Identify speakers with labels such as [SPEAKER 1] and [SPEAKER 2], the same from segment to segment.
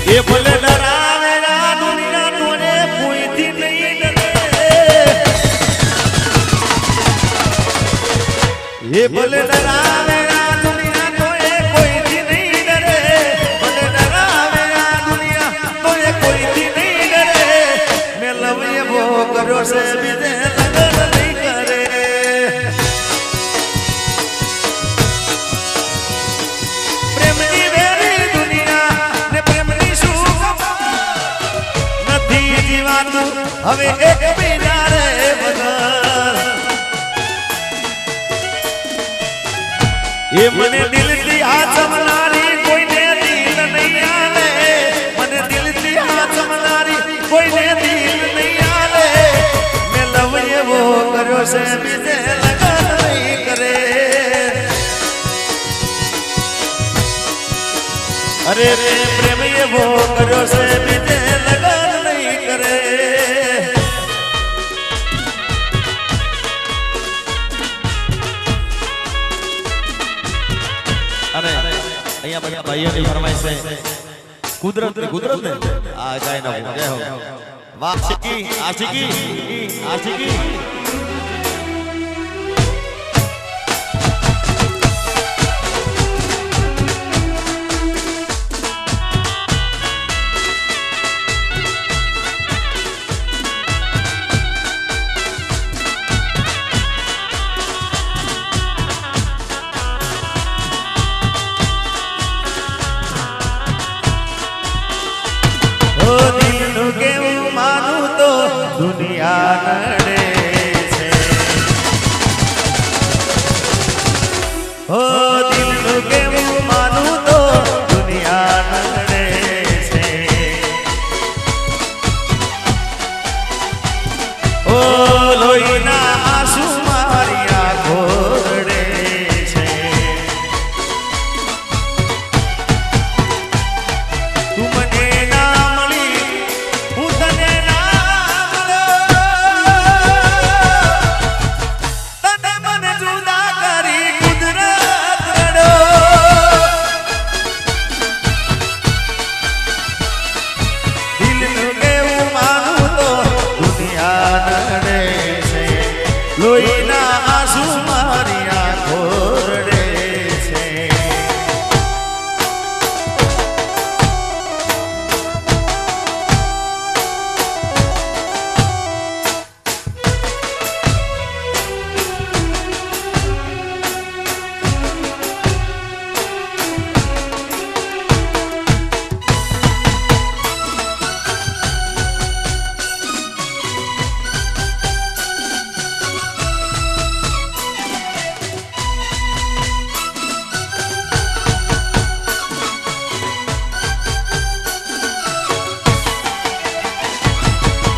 [SPEAKER 1] ये भले डरावेगा दुनिया तोने कोई थी नहीं डरे ये भले डरावेगा दुनिया तोने कोई थी नहीं डरे भले डरावेगा दुनिया तोने कोई थी नहीं डरे मैं लव ये वो करो से भी दे लगन नहीं करे प्रेमनी वेरी दुनिया ने प्रेमनी सुख નથી જીવાતું હવે એક બીજા રે વગર એ મને દિલથી આચમનારી કોઈને દિલ નહીં આલે મને દિલથી આચમનારી કોઈને દિલ નહીં આલે મેં લવ એવો કર્યો છે બીજે લગન નહીં કરે અરે રે પ્રેમ એવો કર્યો છે બીજે લગન નહીં કરે અરે અહીંયા બધા ભાઈઓની ફરમાઈશ છે કુદરત ને આ ગાય ના જય હો વાહ આશિકી આશિકી આશિકી દુનિયા નડે છે ઓ દિલનું કેવું માનું તો દુનિયા નડે છે ઓ લોહીના આંસુ મારી આંખો રડે છે તું મને ના મળી હું તને લોહીના આંસુ મારી આંખો રડે છે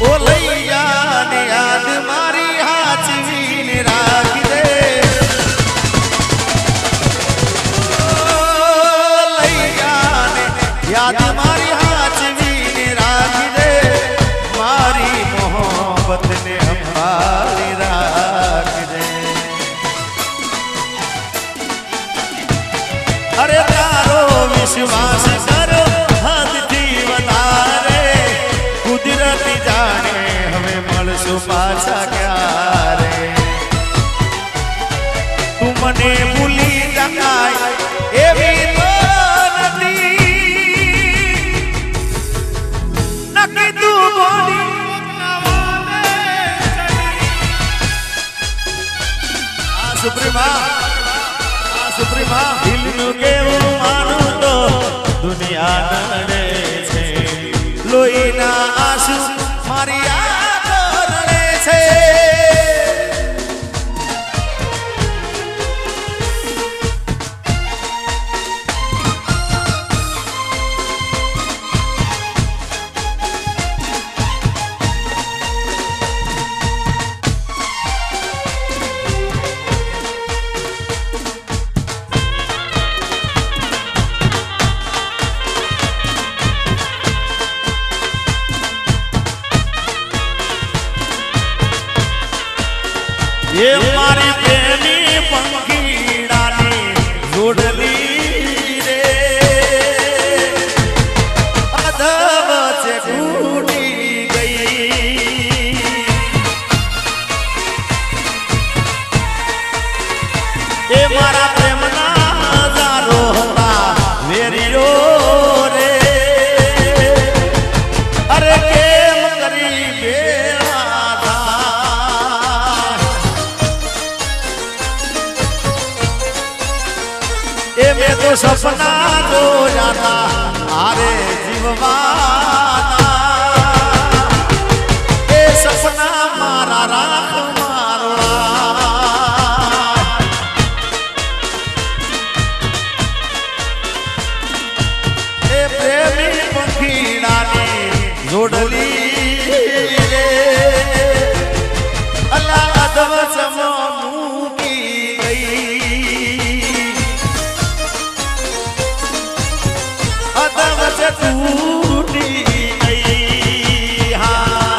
[SPEAKER 1] ઓ લૈયા ને યાદ મારી હાચવીને રાખી દે ઓ લૈયા ને યાદ મારી હાચવીને રાખી દે મારી મોહબ્બતને સંભાળી રાખી દે અરે તારો વિશ્વાસ કરો હદથી વધારે કુદરતી જાણે હવે મળશું પાછા ક્યારે તું મને ભૂલી જકાય એવી તો નથી નકી તું બોલી સુપ્રીમા દિલનું કેવું માનું તો દુનિયા નડે છે લોહીના આંસુ મારી આંખો રડે છે એ મારા પ્રેમના હજારો હતા વેરીઓ રે અરે કેમ કરી બેડા થાય એ મેં તો સપના જોયા હતા આરે જીવવાના એ સપના મારા રાખ જોડલી રે અલા અદવસમાં મૂકી ગઈ અદવસ તૂટી ગઈ હા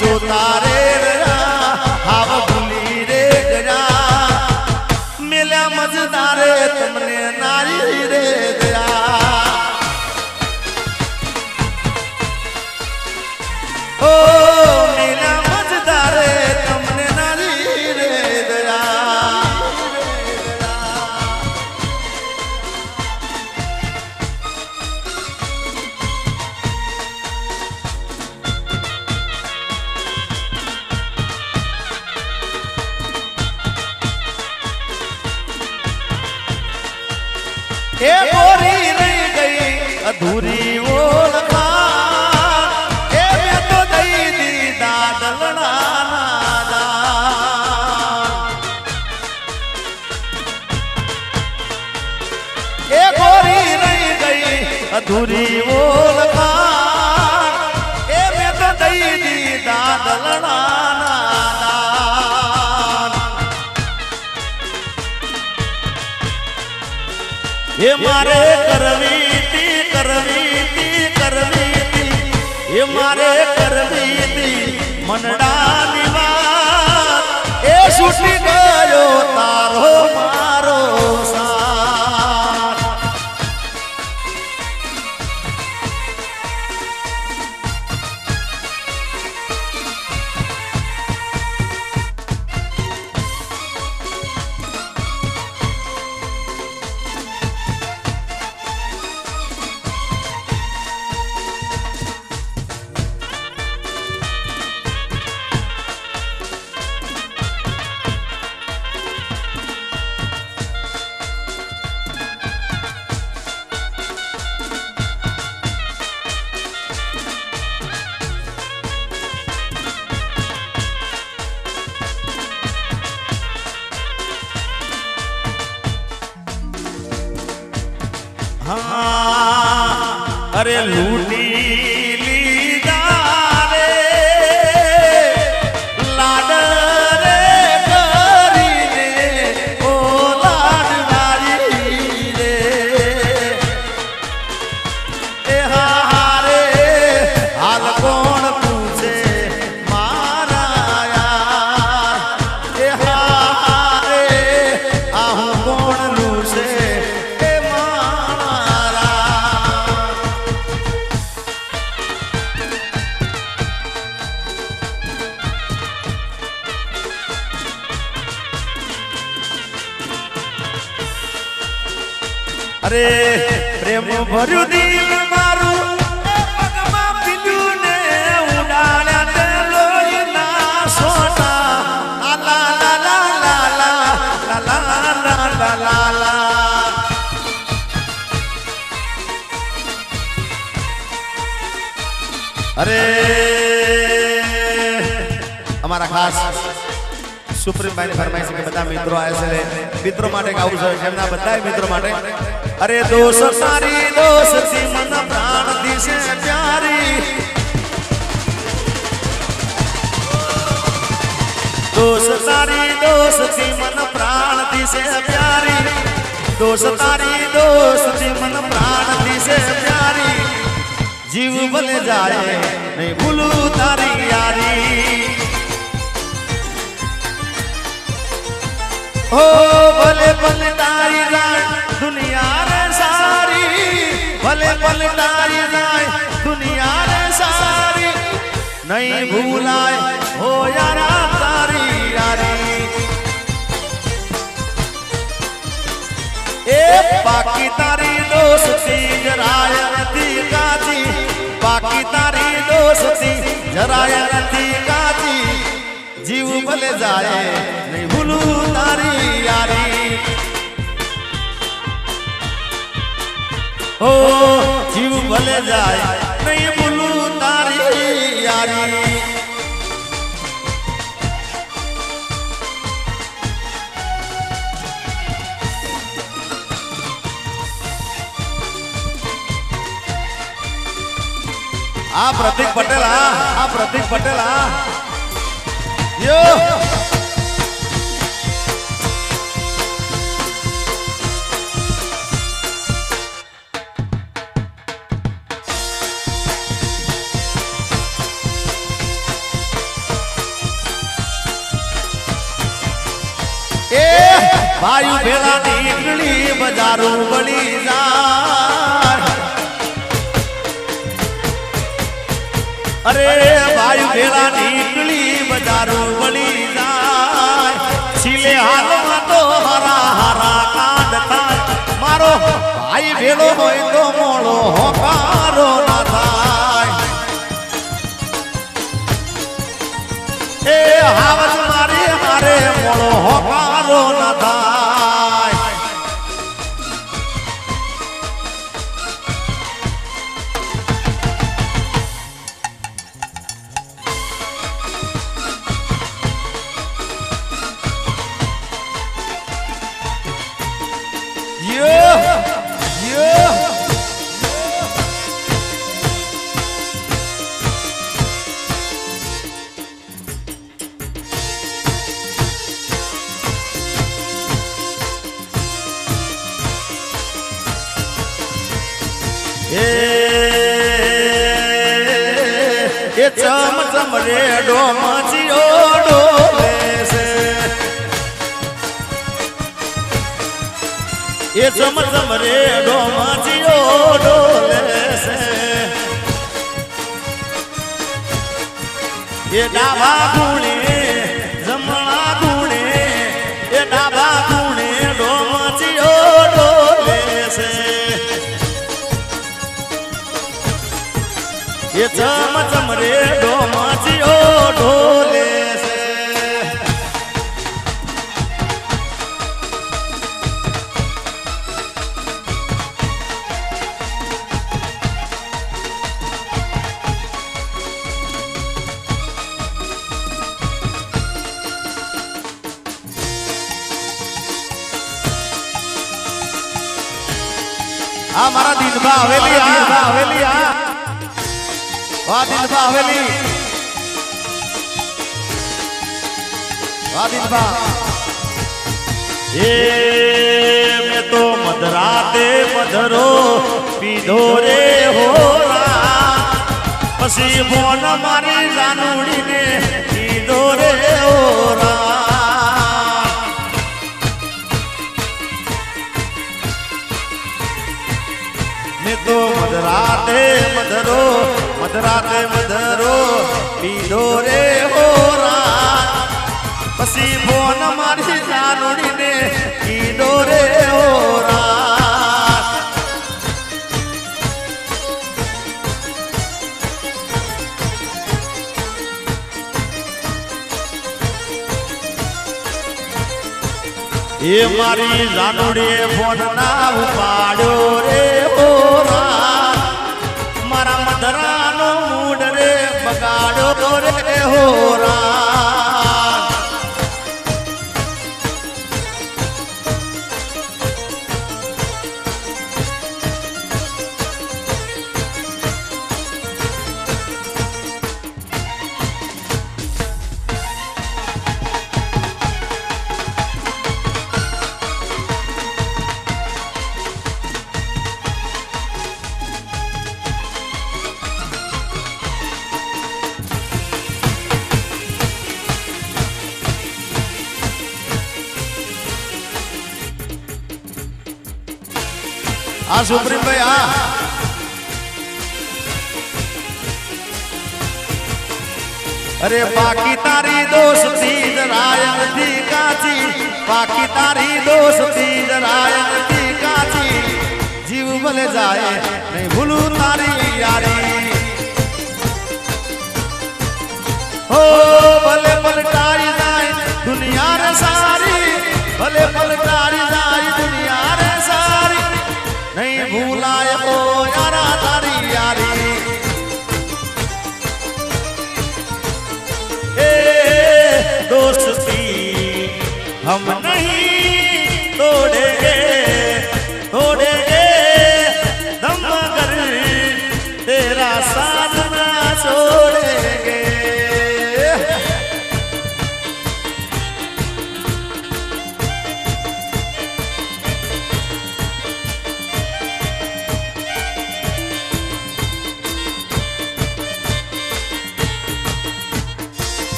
[SPEAKER 1] જોતા રે હાવ ભૂલી રે ગયા મેલ્યા મજદારે તમને નારી રે ગયા ઓ મેલ્યા મજદારે તમને નારી રે ગયા એ ગોરી રહી ગઈ અધૂરી ઓળખાણ એ મેં તો દઈ દીધા દલડાના દાન એ ગોરી રહી ગઈ અધૂરી ઓળખાણ એ મેં તો દઈ દીધા દલડાના એ મારે કરવી તી એ મારે કરવી તી મનડાની વાત એ છૂટી ગયો તારો મારો સાથ અરે લૂટી લીધા રે લાડ રે કરીને ઓ લાડવારી રે એ હારે હાલ કોણ પૂછે મારા યાર એ હારે આ હું કોણ લૂસે અરે પ્રેમ ભર્યું દિલ મારું પગમાં પીલું ને ઉડાડ્યા તે લોહીના સોના લા લા લા લા લા લા લા લા લા અરે અમારા ખાસ સુપ્રીમ ભાઈની ફરમાઈશ કે બધા મિત્રો આવે છે મિત્રો માટે ગાવું છે એમના બધા મિત્રો માટે अरे दोष सारी दोस्ती मन प्राण दिसे प्यारी दोष तारी दोस्ती मन प्राण दिसे प्यारी दोष तारी दोस्ती मन प्राण दिसे प्यारी जीव भले जाए नहीं भूलू तारी यारी हो भले भले तारी जाए दुनिया रे सारी भले भले तारी जाए दुनिया रे सारी नहीं भूलाए हो यारा तारी यारी ए बाकी तारी दोस्ती जराय रती काची बाकी तारी दोस्ती जराय रती काची जीव भले जाए नहीं भूलू तारी यारी ओ जीव भले जाए नहीं भूलू तारी यारी प्रतीक पटेल प्रतीक पटेल यो वायु भेला निकली बजारू बड़ी जा अरे वायु भेला निकली बजारू बड़ी जाए छीले हाथ में तो हरा हरा कांडता मारो भाई भेलो होय तो मोड़ो होकारो ना थाय ए हावज मारे हारे मोड़ो होकारो ना थाय ये चम चम रे डोम जियो डोले से ये चम चम रे डोम जियो डोले से ये डाबा गुणे जमना गुणे ये डाबा गुणे डोम जियो डोले से ये चम चम रे डोम जियो ढोले से मारा दिन बा हवेली वाह दिन बा हवेली वाह दिन बा ये मैं तो मधराते मधरो पीधो रे होरा पसी बोन मारी जानूड़ी ने पीधो रे होरा मैं तो मधराते मधरो पीधो रे होरा पसी बोन मारी जानूड़ी ने पीधो रे होरा ये मारी जानूड़ी फोन ना उपाड़ो रे होरा मारा मधरानो मूड रे बगाड़ो रे होरा આ સુપ્રીમ ભાઈ આ અરે બાકી તારી દોસ્તી જરાય નથી કાચી બાકી તારી દોસ્તી જરાય નથી કાચી જીવ ભલે જાય નહીં ભૂલું તારી યારી હો ભલે પલટારી જાય દુનિયા રે સારી ભલે પલટારી જાય દુનિયા રે સારી નહીં ભૂલાય ઓ યારા તારી યારી दोस्ती हम नहीं तोड़ेंगे तोड़ेंगे दम मगर तेरा साथ ना छोड़ेंगे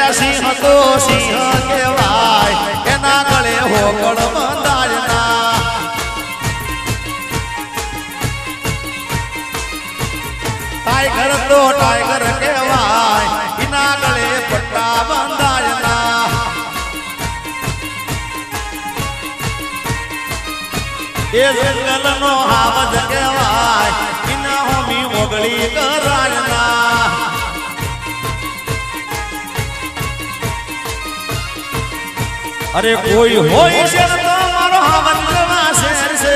[SPEAKER 1] સિંહ તો સિંહ કહેવાય એના ગળે હોકળ બંધાયના ટાઈગર તો ટાઈગર કહેવાય એના ગળે પટ્ટા બંધાયના એ જંગલનો હાવજ કહેવાય એના હોમી મોગળી કરાયના अरे कोई होई शेर तो मारो हवंजवा शेर से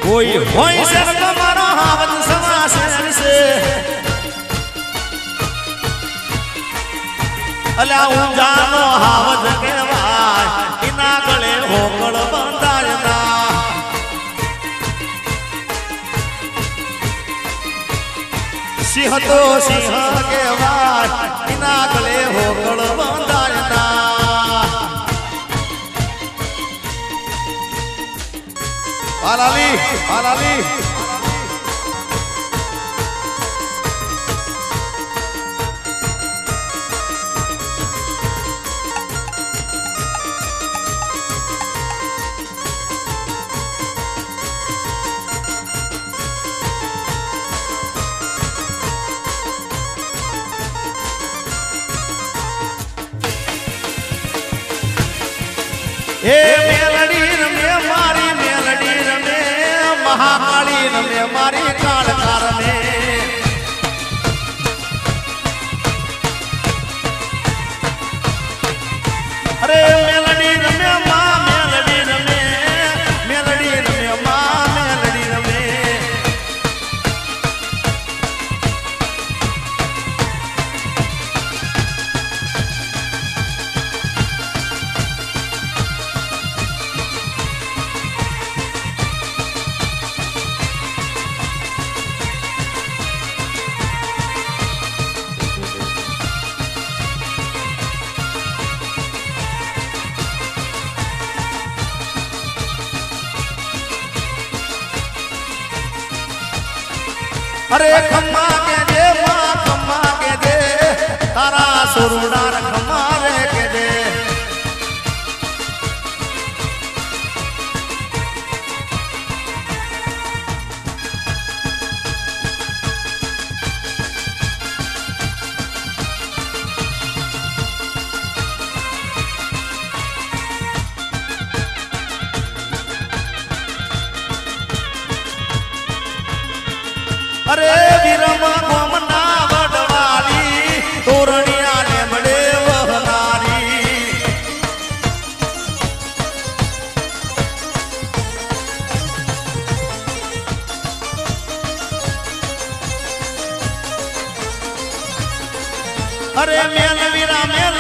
[SPEAKER 1] कोई होई शेर तो मारो हवंजवा शेर से अला ऊंजानो हावज कहवाय इना गळे होकळ बंधायना सिंह तो सिंह कहेवाय इना गळे होकळ बंधायना आलाली आलाली ए मेलडी रमे मारी मेलडी रमे महाकाली रमे मारी कालकार में अरे मेलडी रमे मां मेलडी रमे मेलडी रमे मां मेलडी रमे अरे खम्मा के दे मां खम्मा के दे तारा सुरुडार खम्मा रे के दे अरे वीरमा गोमना वडवाली तोरणिया ने बड़े वहनारी अरे मेल वीरा मेल